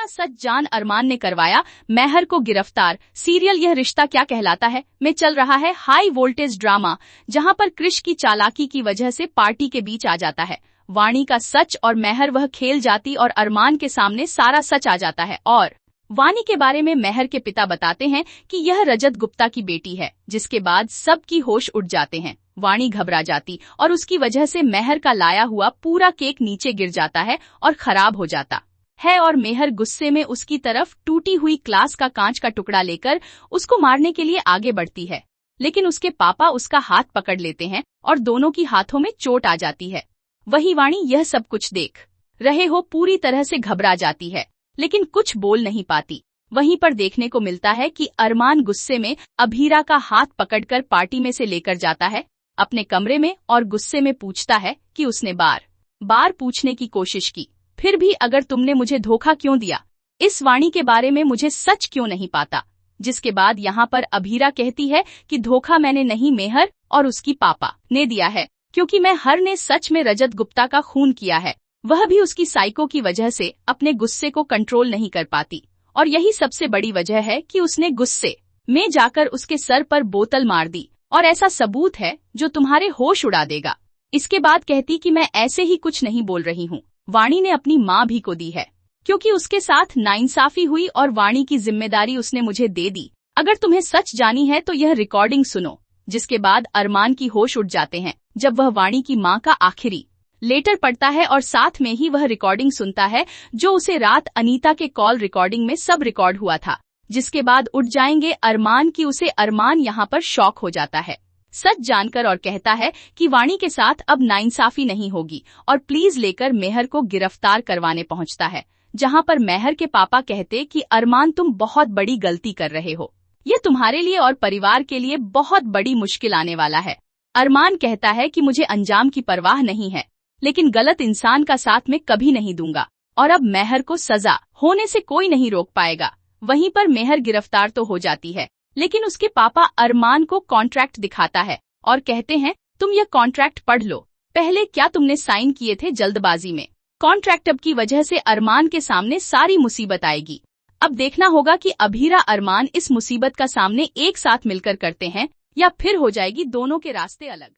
सच जान अरमान ने करवाया मेहर को गिरफ्तार। सीरियल यह रिश्ता क्या कहलाता है में चल रहा है हाई वोल्टेज ड्रामा, जहां पर कृष की चालाकी की वजह से पार्टी के बीच आ जाता है वाणी का सच और मेहर वह खेल जाती और अरमान के सामने सारा सच आ जाता है। और वाणी के बारे में मेहर के पिता बताते हैं कि यह रजत गुप्ता की बेटी है, जिसके बाद सबकी होश उड़ जाते हैं। वाणी घबरा जाती और उसकी वजह से मेहर का लाया हुआ पूरा केक नीचे गिर जाता है और खराब हो जाता है और मेहर गुस्से में उसकी तरफ टूटी हुई ग्लास का कांच का टुकड़ा लेकर उसको मारने के लिए आगे बढ़ती है, लेकिन उसके पापा उसका हाथ पकड़ लेते हैं और दोनों की हाथों में चोट आ जाती है। वही वाणी यह सब कुछ देख रहे हो पूरी तरह से घबरा जाती है, लेकिन कुछ बोल नहीं पाती। वहीं पर देखने को मिलता है कि अरमान गुस्से में अभीरा का हाथ पकड़कर पार्टी में से लेकर जाता है अपने कमरे में और गुस्से में पूछता है कि उसने बार बार पूछने की कोशिश की, फिर भी अगर तुमने मुझे धोखा क्यों दिया, इस वाणी के बारे में मुझे सच क्यों नहीं पाता। जिसके बाद यहाँ पर अभीरा कहती है कि धोखा मैंने नहीं, मेहर और उसकी पापा ने दिया है, क्योंकि मैं हर ने सच में रजत गुप्ता का खून किया है। वह भी उसकी साइको की वजह से अपने गुस्से को कंट्रोल नहीं कर पाती और यही सबसे बड़ी वजह है कि उसने गुस्से में जाकर उसके सर पर बोतल मार दी और ऐसा सबूत है जो तुम्हारे होश उड़ा देगा। इसके बाद कहती कि मैं ऐसे ही कुछ नहीं बोल रही हूँ, वाणी ने अपनी माँ भी को दी है क्योंकि उसके साथ नाइंसाफी हुई और वाणी की जिम्मेदारी उसने मुझे दे दी। अगर तुम्हें सच जानी है तो यह रिकॉर्डिंग सुनो। जिसके बाद अरमान की होश उड़ जाते हैं जब वह वाणी की माँ का आखिरी लेटर पढ़ता है और साथ में ही वह रिकॉर्डिंग सुनता है जो उसे रात अनीता के कॉल रिकॉर्डिंग में सब रिकॉर्ड हुआ था। जिसके बाद उठ जाएंगे अरमान की उसे अरमान यहाँ पर शॉक हो जाता है सच जानकर और कहता है कि वाणी के साथ अब नाइंसाफी नहीं होगी और प्लीज लेकर मेहर को गिरफ्तार करवाने पहुंचता है, जहां पर मेहर के पापा कहते कि अरमान तुम बहुत बड़ी गलती कर रहे हो, ये तुम्हारे लिए और परिवार के लिए बहुत बड़ी मुश्किल आने वाला है। अरमान कहता है कि मुझे अंजाम की परवाह नहीं है, लेकिन गलत इंसान का साथ में कभी नहीं दूंगा और अब मेहर को सजा होने से कोई नहीं रोक पाएगा। वहीं पर मेहर गिरफ्तार तो हो जाती है, लेकिन उसके पापा अरमान को कॉन्ट्रैक्ट दिखाता है और कहते हैं तुम यह कॉन्ट्रैक्ट पढ़ लो, पहले क्या तुमने साइन किए थे जल्दबाजी में। कॉन्ट्रैक्ट अब की वजह से अरमान के सामने सारी मुसीबत आएगी। अब देखना होगा कि अभीरा अरमान इस मुसीबत का सामने एक साथ मिलकर करते हैं या फिर हो जाएगी दोनों के रास्ते अलग।